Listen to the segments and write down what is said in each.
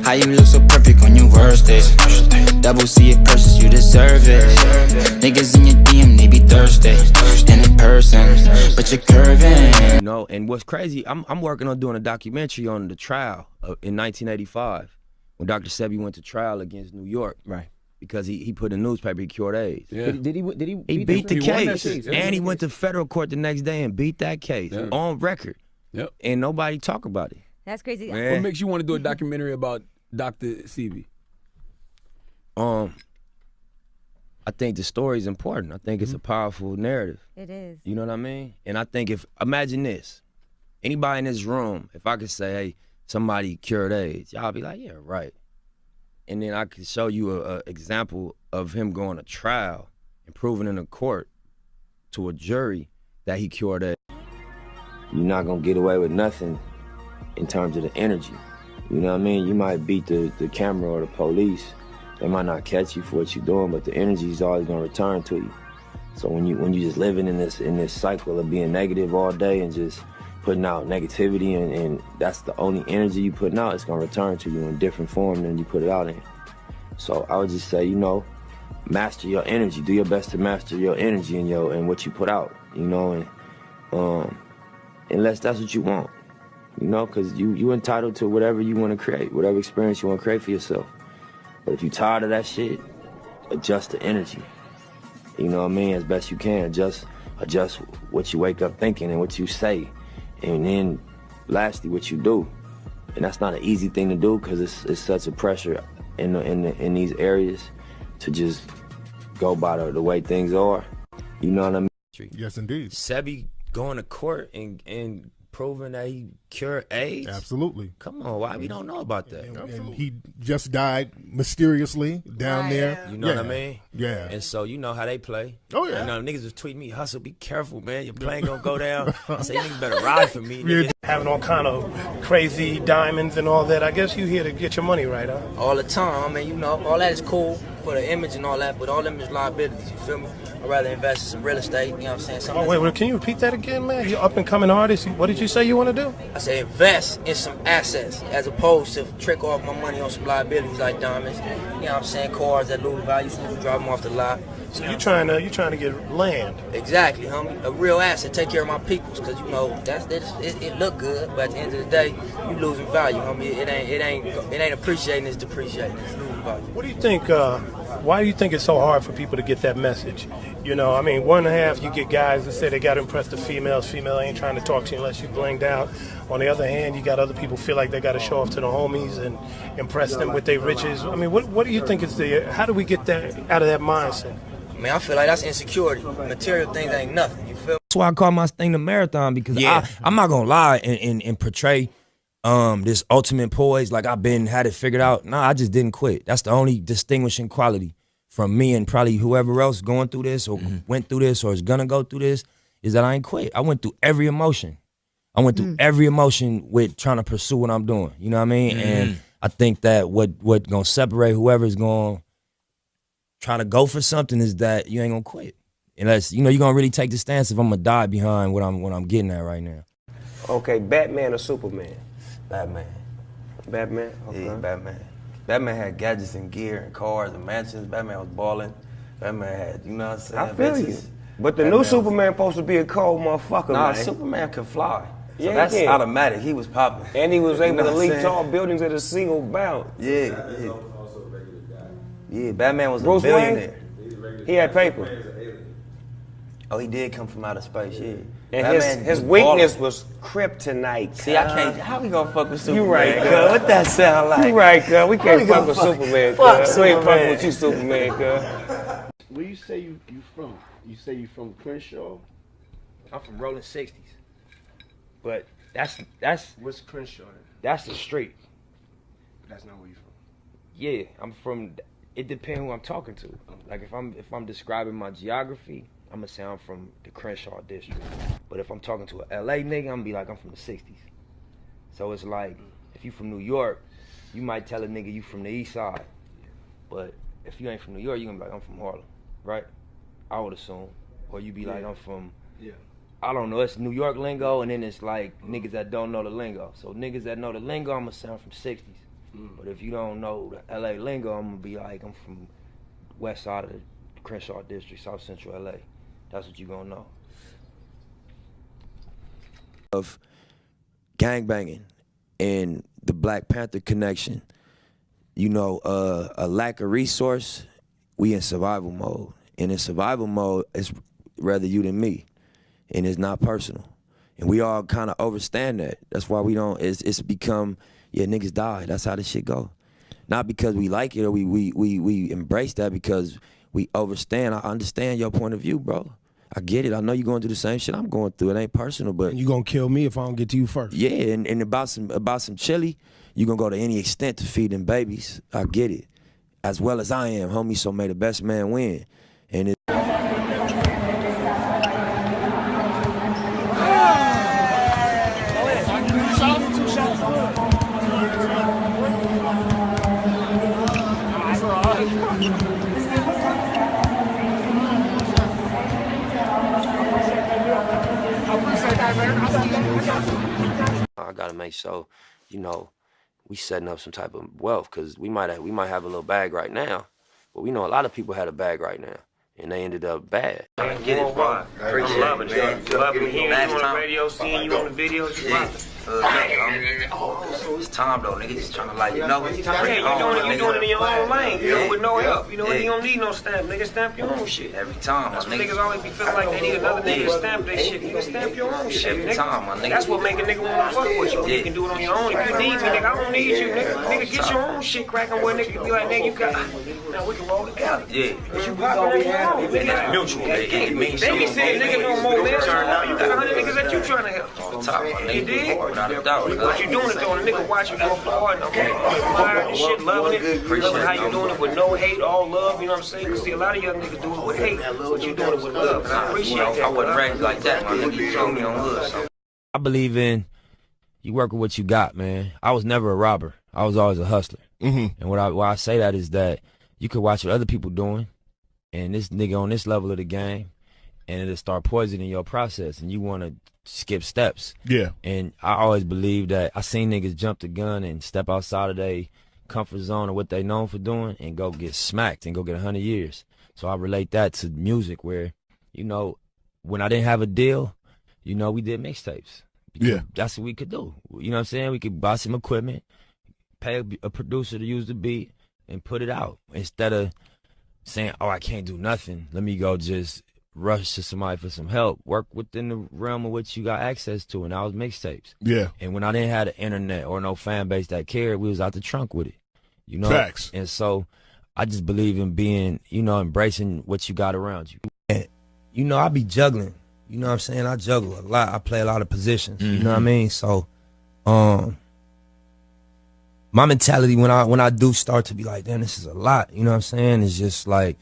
How you look so perfect on your worst days. Double C it purchase, you deserve it. Niggas in your DM, they be thirsty. And in person, but you're curving. You know, and what's crazy, I'm working on doing a documentary on the trial in 1985 when Dr. Sebi went to trial against New York. Right. Because he put in the newspaper he cured AIDS. Yeah. Did he beat the case. Yeah. And he went to federal court the next day and beat that case on record. Yep. And nobody talk about it. That's crazy. Man. What makes you want to do a documentary about Dr. Sebi? I think the story is important. I think it's a powerful narrative. It is. You know what I mean? And I think imagine this, anybody in this room, if I could say, hey, somebody cured AIDS, y'all be like, yeah, right. And then I could show you an example of him going to trial and proving in a court to a jury that he cured AIDS. You're not gonna get away with nothing in terms of the energy. You know what I mean? You might beat the camera or the police. They might not catch you for what you're doing, but the energy is always gonna return to you. So when you just living in this cycle of being negative all day and just putting out negativity and that's the only energy you putting out, it's gonna return to you in different form than you put it out in. So I would just say, you know, master your energy. Do your best to master your energy and what you put out, you know, and unless that's what you want, you know, because you entitled to whatever you want to create, whatever experience you want to create for yourself. But if you're tired of that shit, adjust the energy. You know what I mean? As best you can. Adjust what you wake up thinking and what you say. And then, lastly, what you do. And that's not an easy thing to do because it's such a pressure in these areas to just go by the way things are. You know what I mean? Yes, indeed. Sebi going to court and proving that he cured AIDS? Absolutely. Come on, why we don't know about that? And he just died mysteriously down there. You know what I mean? Yeah. And so you know how they play. Oh, yeah. You know, niggas was tweeting me, Hustle, be careful, man. Your plane gonna go down. I say, you niggas better ride for me, nigga. Having all kind of crazy diamonds and all that. I guess you here to get your money right, huh? All the time. I mean, you know, all that is cool for the image and all that, but all them is liabilities, you feel me? I'd rather invest in some real estate, you know what I'm saying? Wait, can you repeat that again, man? You're up and coming artist. What did you say you want to do? I say invest in some assets as opposed to trick off my money on some liabilities like diamonds, you know what I'm saying? Cars that lose value, so you drive them off the lot. So you're trying to get land. Exactly, homie. A real asset, take care of my peoples, because you know it look good, but at the end of the day, you losing value, homie. It ain't appreciating, it's depreciating. It's losing value. What do you think? Why do you think it's so hard for people to get that message? You know, I mean, one half you get guys that say they got to impress the females. Female ain't trying to talk to you unless you blinged out. On the other hand, you got other people feel like they got to show off to the homies and impress them with their riches. I mean, what do you think is how do we get that out of that mindset? I mean, I feel like that's insecurity. Material things ain't nothing, you feel me? That's why I call my thing the marathon, because I'm not gonna lie and portray this ultimate poise like I've had it figured out. Nah, I just didn't quit. That's the only distinguishing quality from me and probably whoever else going through this or went through this or is gonna go through this, is that I ain't quit. I went through every emotion. I went through every emotion with trying to pursue what I'm doing. You know what I mean? And I think that what gonna separate whoever's gonna try to go for something is that you ain't gonna quit. Unless, you know, you're gonna really take the stance if I'm gonna die behind what I'm getting at right now. Okay, Batman or Superman? Batman. Batman? Okay. Yeah, Batman. Batman had gadgets and gear and cars and mansions. Batman was balling. Batman had, you know what I'm saying? I feel you. But the new Superman supposed to be a cold motherfucker, man. Superman can fly. So Yeah, that's he can. automatic. He was popping. And he was able know to what I'm leap saying? tall buildings at a single bound. Yeah. Yeah, Batman was Bruce a billionaire. Wayne? He had paper. Oh, he did come from outer space, yeah. And Batman his was weakness balling. was kryptonite. See, I can't. How we gonna fuck with Superman? You right, cuz? cuz. What that sound like? You right, cuz. We can't we fuck gonna with fuck- Superman, fuck cuz. We ain't Superman. fucking with you, Superman, cuz. Where you say you from? You say you from Crenshaw? I'm from Rolling 60s. But that's What's Crenshaw? that's the street. That's not where you from. Yeah, I'm from. It depends who I'm talking to. Like if I'm describing my geography, I'm gonna say I'm from the Crenshaw district. But if I'm talking to a LA nigga, I'm gonna be like I'm from the 60s. So it's like if you from New York, you might tell a nigga you from the East Side. But if you ain't from New York, you gonna be like I'm from Harlem, right? I would assume. Or you be like I'm from. Yeah. I don't know, it's New York lingo, and then it's like niggas that don't know the lingo. So niggas that know the lingo, I'm gonna say I'm from 60s. But if you don't know the LA lingo, I'm gonna be like, I'm from west side of the Crenshaw district, South Central LA. That's what you gonna know. Of gangbanging and the Black Panther connection, you know, a lack of resource, we in survival mode. And in survival mode, it's rather you than me. And it's not personal. And we all kind of understand that. That's why we don't, it's become, yeah, niggas die. That's how this shit go. Not because we like it or we embrace that, because we understand. I understand your point of view, bro. I get it. I know you're going through the same shit I'm going through. It ain't personal, but You gonna kill me if I don't get to you first. yeah, and about some chili, you gonna go to any extent to feed them babies. I get it. As well as I am, homie, so may the best man win. And it I gotta make sure, you know, we setting up some type of wealth, because we might have a little bag right now, but we know a lot of people had a bag right now, and they ended up bad. Get it, bro. Appreciate loving it, man. you. Loving hearing you on the time. radio, seeing you on the videos. You poppin'. So it's time though, nigga. Just trying to like, you know, Yeah, you doing it in your own lane, you know, with no help. You know, you don't need no stamp, nigga. Stamp your own shit. every time, my That's what nigga. niggas always be feeling like they need another nigga to stamp their shit. You can stamp your own shit, Every nigga. time, my nigga. That's what make a nigga wanna fuck with you. When you can do it on your own. If you need me, nigga, I don't need you, nigga. Nigga, get your own shit cracking where nigga can be like, nigga, you got. Now we can roll together. Yeah. Cause you poppin' on your own, It's nigga. mutual, They be saying nigga no more lives. You got 100 niggas that you trying to help. On top, my nigga. You dig? Without a doubt. But you doing it though, and a nigga watch you go forward, and okay, admiring and shit, loving it, loving how you doing it with no hate, all love, you know what I'm saying? Cause see, a lot of young niggas do it with hate, but you doing it with love, and I appreciate that. I wasn't raised like that, my nigga. You told me on hood, so. I believe in you work with what you got, man. I was never a robber. I was always a hustler. And why I say that is that you could watch what other people doing, and this nigga on this level of the game, and it'll start poisoning your process, and you want to skip steps. Yeah. And I always believe that I seen niggas jump the gun and step outside of their comfort zone or what they known for doing and go get smacked and go get 100 years. So I relate that to music where, you know, when I didn't have a deal, you know, we did mixtapes. Yeah. That's what we could do. You know what I'm saying? We could buy some equipment, pay a producer to use the beat, and put it out. Instead of saying, oh, I can't do nothing, let me go just rush to somebody for some help. Work within the realm of what you got access to, and that was mixtapes. Yeah. And when I didn't have the internet or no fan base that cared, we was out the trunk with it. You know? Facts. And so I just believe in being, you know, embracing what you got around you. And, you know, I be juggling. You know what I'm saying? I juggle a lot. I play a lot of positions. You know what I mean? So my mentality when I do start to be like, damn, this is a lot, you know what I'm saying? It's just like,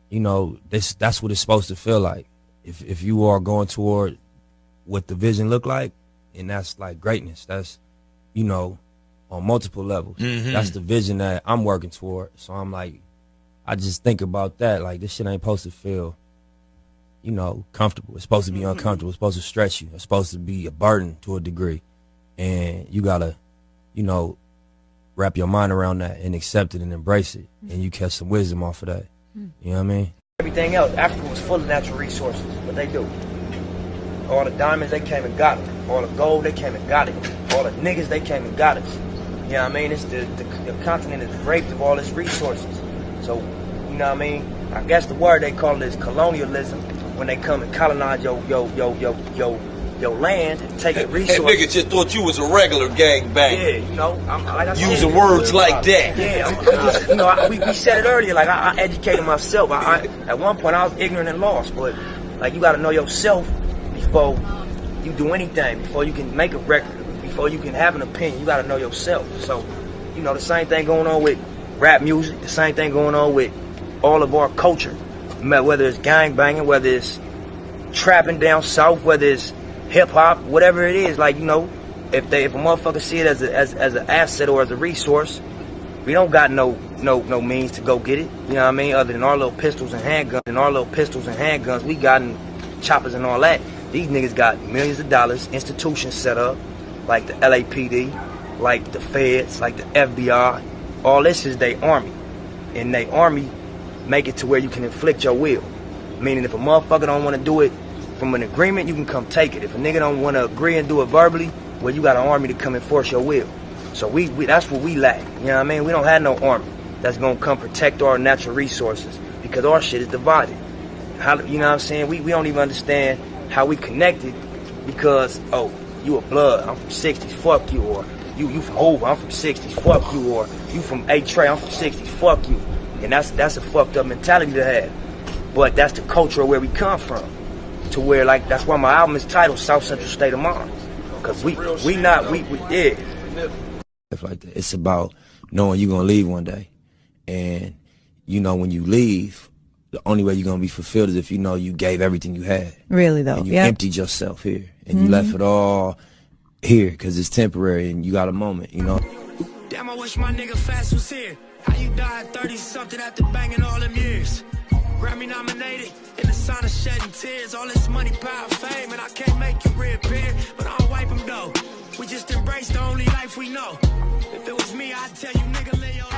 you know, that's what it's supposed to feel like. If you are going toward what the vision look like, and that's like greatness. That's, you know, on multiple levels. That's the vision that I'm working toward. So I'm like, I just think about that. Like, this shit ain't supposed to feel, you know, comfortable. It's supposed to be uncomfortable. It's supposed to stretch you. It's supposed to be a burden to a degree. And you gotta, you know, wrap your mind around that and accept it and embrace it. And you catch some wisdom off of that. You know what I mean? Everything else, Africa was full of natural resources. What they do? All the diamonds, they came and got it. All the gold, they came and got it. All the niggas, they came and got us. You know what I mean? It's the continent is raped of all its resources. So, you know what I mean? I guess the word they call it is colonialism, when they come and colonize your land and take the resources. That nigga just thought you was a regular gangbanger. Yeah, you know, like I said, using words like that. Yeah, you know, we said it earlier. Like I educated myself. At one point I was ignorant and lost, but like you got to know yourself before you do anything. Before you can make a record, before you can have an opinion, you got to know yourself. So, you know, the same thing going on with rap music. The same thing going on with all of our culture. Whether it's gangbanging, whether it's trapping down south, whether it's hip hop, whatever it is, like, you know, if a motherfucker see it as an asset or as a resource, we don't got no means to go get it. You know what I mean? Other than our little pistols and handguns, we got choppers and all that. These niggas got millions of dollars, institutions set up, like the LAPD, like the feds, like the FBI. All this is their army. And their army make it to where you can inflict your will. Meaning if a motherfucker don't want to do it from an agreement, you can come take it. If a nigga don't want to agree and do it verbally, well, you got an army to come enforce your will. So we that's what we lack. You know what I mean? We don't have no army that's gonna come protect our natural resources because our shit is divided. How, you know what I'm saying? We don't even understand how we connected because, oh, you a blood, I'm from 60s, fuck you, or you from over, I'm from 60s, fuck you, or you from A-Tray, I'm from 60s, fuck you. And that's a fucked up mentality to have. But that's the culture of where we come from. To where, like, that's why my album is titled South Central State of Mind. Because we yeah. Like that. It's about knowing you're gonna leave one day. And you know when you leave, the only way you're gonna be fulfilled is if you know you gave everything you had. Really though. And you emptied yourself here. And you left it all here because it's temporary and you got a moment, you know. Damn, I wish my nigga Fast was here. How you died 30-something after banging all them years? Grammy nominated, in the sign of shedding tears. All this money, power, fame, and I can't make you reappear. But I don't wipe them though. We just embrace the only life we know. If it was me, I'd tell you, nigga, lay your